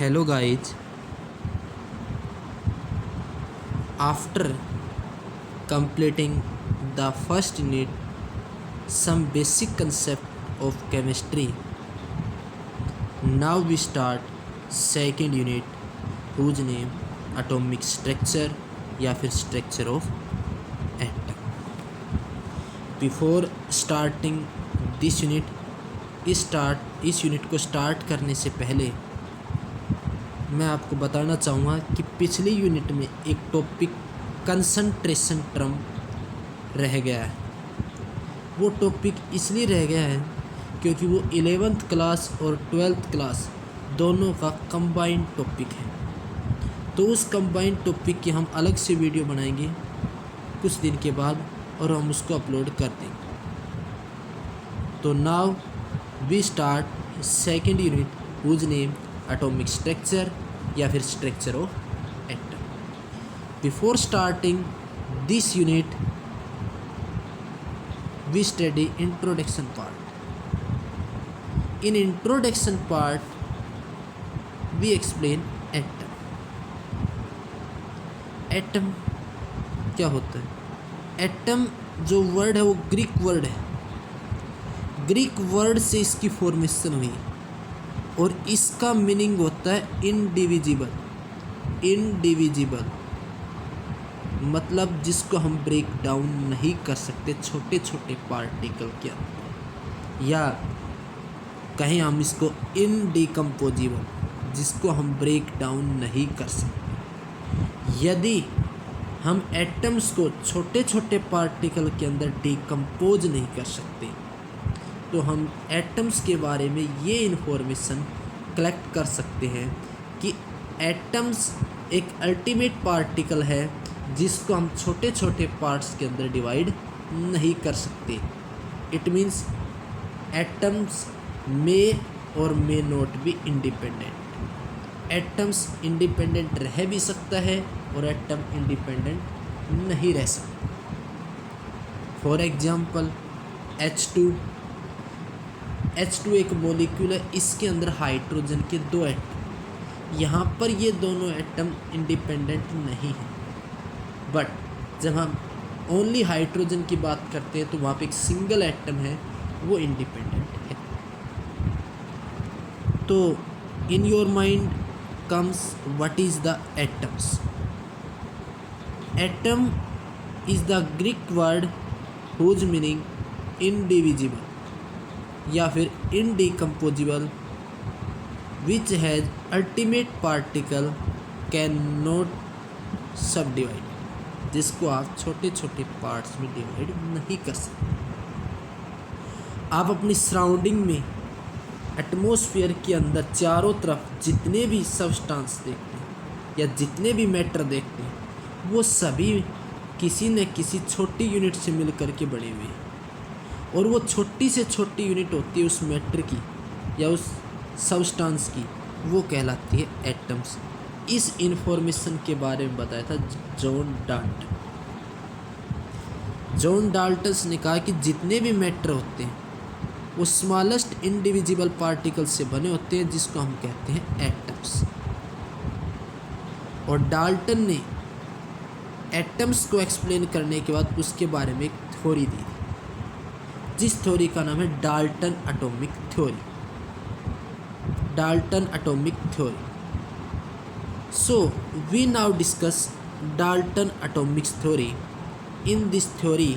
Hello guys, after completing the first unit, some basic concept of chemistry. Now we start second unit whose name atomic structure या फिर structure of atom. Before starting this unit, इस unit को start करने से पहले मैं आपको बताना चाहूँगा कि पिछली यूनिट में एक टॉपिक कंसंट्रेशन टर्म रह गया है। वो टॉपिक इसलिए रह गया है क्योंकि वो 11th क्लास और 12th क्लास दोनों का कंबाइंड टॉपिक है। तो उस कंबाइंड टॉपिक की हम अलग से वीडियो बनाएंगे कुछ दिन के बाद और हम उसको अपलोड कर देंगे। तो now we start second unit whose name atomic structure या फिर structure of atom. Before starting this unit we study introduction part. In introduction part we explain atom. Atom क्या होता है? एटम जो वर्ड है वो ग्रीक वर्ड है। Greek word से इसकी फॉर्मेशन हुई और इसका मीनिंग होता है इनडिविजिबल। इनडिविजिबल मतलब जिसको हम ब्रेक डाउन नहीं कर सकते छोटे छोटे पार्टिकल के अंदर, या कहें हम इसको इनडिकम्पोजिबल, जिसको हम ब्रेक डाउन नहीं कर सकते। यदि हम एटम्स को छोटे छोटे पार्टिकल के अंदर डिकम्पोज नहीं कर सकते तो हम एटम्स के बारे में ये इन्फॉर्मेशन कलेक्ट कर सकते हैं कि एटम्स एक अल्टीमेट पार्टिकल है जिसको हम छोटे छोटे पार्ट्स के अंदर डिवाइड नहीं कर सकते। इट मीन्स एटम्स मे और may not be independent. Atoms independent रह भी सकता है और एटम इंडिपेंडेंट नहीं रह सकता। फॉर एग्जांपल H2 एक मॉलिक्यूल है, इसके अंदर हाइड्रोजन के 2 एटम। यहाँ पर ये दोनों एटम इंडिपेंडेंट नहीं हैं, बट जब हम ओनली हाइड्रोजन की बात करते हैं तो वहाँ पे एक सिंगल एटम है, वो इंडिपेंडेंट है। तो in your mind comes what is the atoms. Atom is the Greek word whose meaning indivisible या फिर indecomposable which has ultimate particle can not subdivide, जिसको आप छोटे छोटे पार्ट्स में डिवाइड नहीं कर सकते। आप अपनी सराउंडिंग में एटमॉस्फेयर के अंदर चारों तरफ जितने भी सब्सटेंस देखते हैं या जितने भी मैटर देखते हैं वो सभी किसी न किसी छोटी यूनिट से मिल कर के बने हुए हैं, और वो छोटी से छोटी यूनिट होती है उस मैटर की या उस सब्सटेंस की, वो कहलाती है एटम्स। इस इन्फॉर्मेशन के बारे में बताया था जॉन डाल्टन। जॉन डाल्टन ने कहा कि जितने भी मैटर होते हैं वो स्मॉलेस्ट इंडिविजिबल पार्टिकल से बने होते हैं, जिसको हम कहते हैं एटम्स। और डाल्टन ने एटम्स को एक्सप्लेन करने के बाद उसके बारे में एक थ्योरी दी, जिस थ्योरी का नाम है Dalton atomic theory. Dalton atomic theory. So we now discuss Dalton atomic theory. In this theory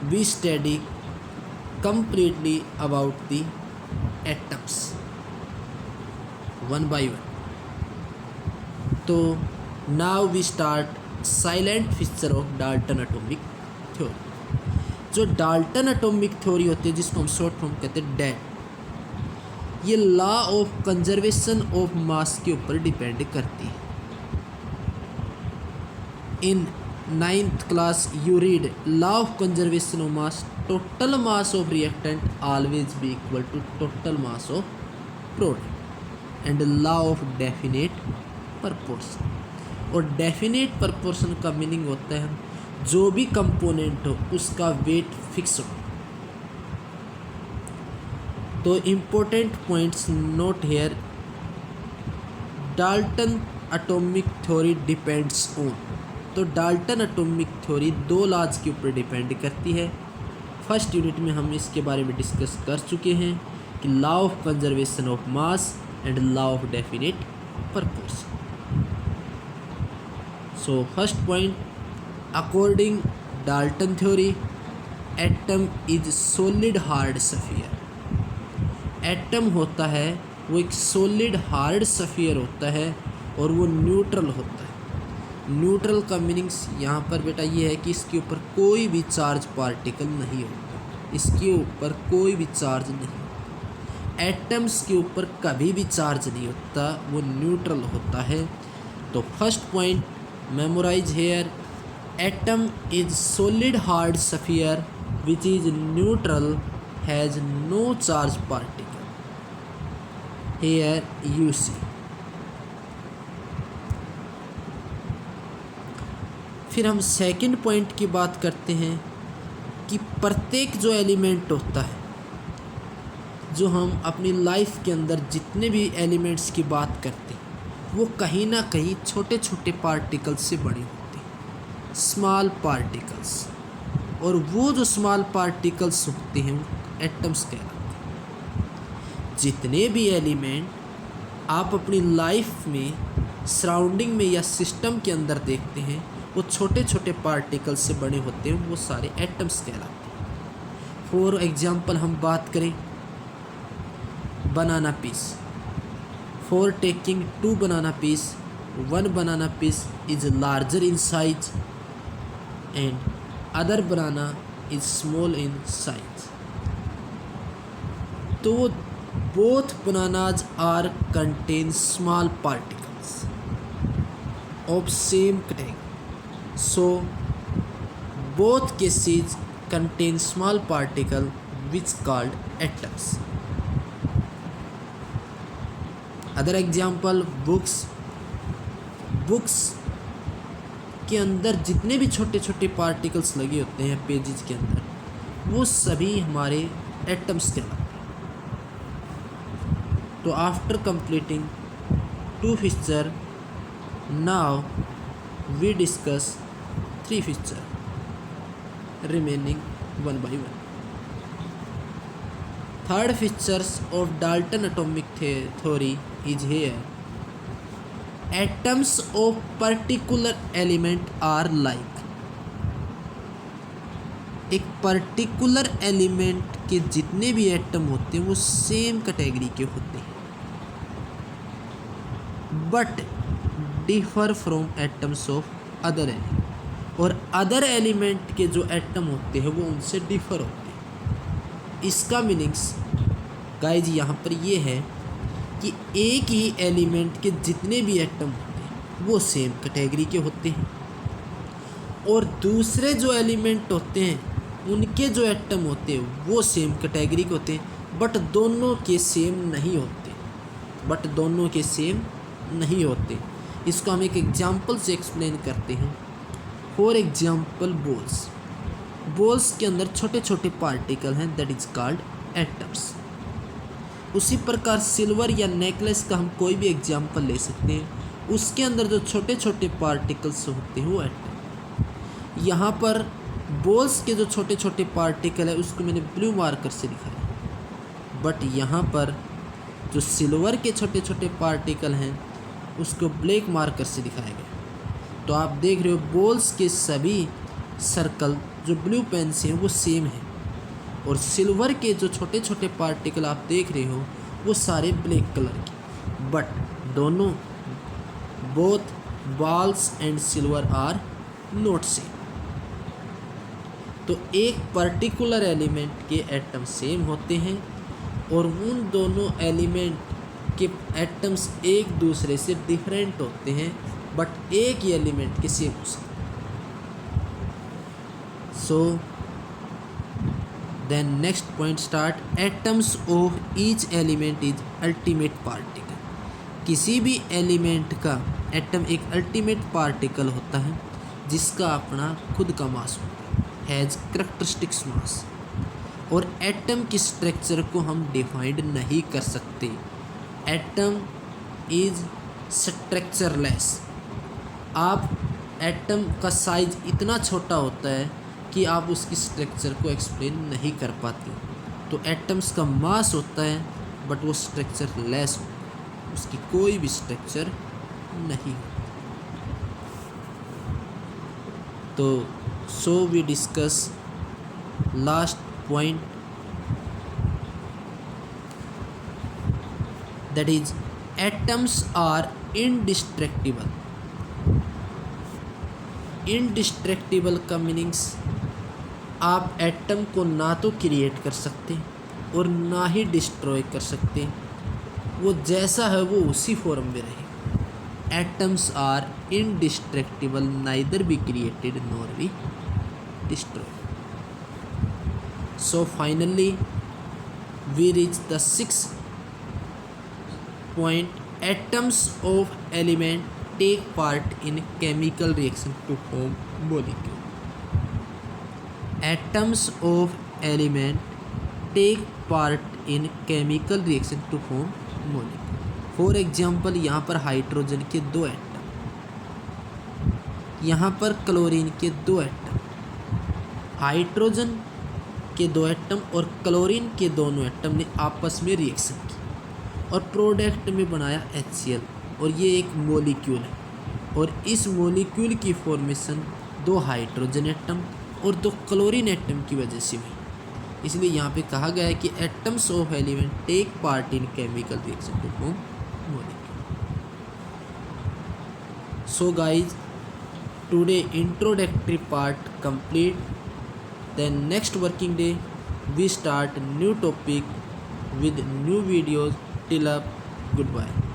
we study completely about the atoms one by one. तो now we start silent feature of Dalton atomic theory. जो Dalton atomic theory होती है, जिसको हम short form कहते हैं that, ये law of conservation of mass के ऊपर डिपेंड करती है। इन 9th class you read law of conservation of mass. Total mass of reactant always be equal to total mass of product and law of definite proportion. और definite proportion का meaning होता है जो भी कंपोनेंट हो उसका वेट फिक्स हो। तो important points note here. Dalton atomic theory depends on. तो डाल्टन एटॉमिक थ्योरी दो लॉज के ऊपर डिपेंड करती है। फर्स्ट यूनिट में हम इसके बारे में डिस्कस कर चुके हैं कि law of conservation of mass and law of definite proportion. So first point, according Dalton theory atom is solid hard sphere. Atom होता है वो एक सॉलिड हार्ड स्फीयर होता है और वो न्यूट्रल होता है। न्यूट्रल का मीनिंग्स यहाँ पर बेटा ये है कि इसके ऊपर कोई भी चार्ज पार्टिकल नहीं होता, इसके ऊपर कोई भी चार्ज नहीं। एटम्स के ऊपर कभी भी चार्ज नहीं होता, वो न्यूट्रल होता है। तो first point memorise here, atom is solid hard sphere which is neutral, has no charge particle. Here you see. फिर हम सेकंड पॉइंट की बात करते हैं कि प्रत्येक जो एलिमेंट होता है, जो हम अपनी लाइफ के अंदर जितने भी एलिमेंट्स की बात करते हैं वो कहीं ना कहीं छोटे छोटे पार्टिकल्स से बने होते हैं, स्मॉल पार्टिकल्स। और वो जो स्मॉल पार्टिकल्स होते हैं वो एटम्स कहलाते हैं। जितने भी एलिमेंट आप अपनी लाइफ में सराउंडिंग में या सिस्टम के अंदर देखते हैं वो छोटे छोटे पार्टिकल्स से बने होते हैं, वो सारे एटम्स कहलाते हैं। फॉर एग्जांपल हम बात करें banana piece, for taking 2 banana piece, 1 banana piece is larger in size and other banana is small in size. तो both bananas are contain small particles of same category. So both cases contain small particle which called atoms. Other example, books के अंदर जितने भी छोटे छोटे particles लगे होते हैं पेजेस के अंदर, वो सभी हमारे एटम्स कहलाते हैं। तो after completing 2 feature, now we discuss 3 feature remaining 1 by 1। Third features of Dalton atomic theory is here, atoms of particular element are like। एक पर्टिकुलर एलिमेंट के जितने भी एटम होते हैं वो सेम कैटेगरी के होते हैं, but differ from atoms of other element. और अदर एलिमेंट के जो एटम होते हैं वो उनसे डिफर होते हैं। इसका मीनिंग्स गाइज यहाँ पर ये है कि एक ही एलिमेंट के जितने भी एटम होते हैं वो सेम कैटेगरी के होते हैं, और दूसरे जो एलिमेंट होते हैं उनके जो एटम होते हैं वो सेम कैटेगरी के होते हैं, बट दोनों के सेम नहीं होते। इसको हम एक एग्जांपल से एक्सप्लेन करते हैं। फॉर एग्जांपल बॉल्स के अंदर छोटे छोटे पार्टिकल हैं, दैट इज कॉल्ड एटम्स। उसी प्रकार सिल्वर या नेकलेस का हम कोई भी एग्जांपल ले सकते हैं, उसके अंदर जो छोटे छोटे पार्टिकल्स होते हैं वो एटम। यहाँ पर बॉल्स के जो छोटे छोटे पार्टिकल है उसको मैंने ब्लू मार्कर से दिखाया, बट यहाँ पर जो सिल्वर के छोटे छोटे पार्टिकल हैं उसको ब्लैक मार्कर से दिखाया गया। तो आप देख रहे हो बॉल्स के सभी सर्कल जो ब्लू पेन से हैं वो सेम है, और सिल्वर के जो छोटे छोटे पार्टिकल आप देख रहे हो वो सारे ब्लैक कलर के, बट दोनों both balls and silver are not same. तो एक पर्टिकुलर एलिमेंट के एटम सेम होते हैं और उन दोनों एलिमेंट के एटम्स एक दूसरे से डिफरेंट होते हैं, बट एक ही एलिमेंट के सेम हो सकते हैं। सो then next point start, atoms of each element is ultimate particle। किसी भी एलिमेंट का एटम एक अल्टीमेट पार्टिकल होता है जिसका अपना खुद का मास होता है, हैज़ करैक्टरिस्टिक्स मास। और एटम की स्ट्रक्चर को हम डिफाइंड नहीं कर सकते। Atom is structureless. आप एटम का साइज इतना छोटा होता है कि आप उसकी स्ट्रक्चर को एक्सप्लेन नहीं कर पाते। तो एटम्स का मास होता है बट वो स्ट्रक्चर लेस हो, उसकी कोई भी स्ट्रक्चर नहीं हो। तो so we discuss last point, that is atoms are indestructible. Indestructible का मीनिंग्स, आप एटम को ना तो क्रिएट कर सकते और ना ही डिस्ट्रॉय कर सकते, वो जैसा है वो उसी फॉर्म में रहे। Atoms are indestructible, neither be created nor be destroyed. So finally we reach the 6th point, atoms of element take part in chemical reaction to form molecule. Atoms of element take part in chemical reaction to form molecule. For example यहाँ पर hydrogen के 2 atom, यहाँ पर chlorine के 2 atom, hydrogen के 2 atom और chlorine के दोनों एटम ने आपस में रिएक्शन की और प्रोडक्ट में बनाया HCl, और ये एक मॉलिक्यूल है। और इस मॉलिक्यूल की फॉर्मेशन 2 हाइड्रोजन एटम और 2 क्लोरीन एटम की वजह से हुई। इसलिए यहाँ पे कहा गया है कि atoms of element take part in chemical reaction to form molecule. So guys, today introductory part complete, then next working day we start new topic with new videos. Till up, goodbye.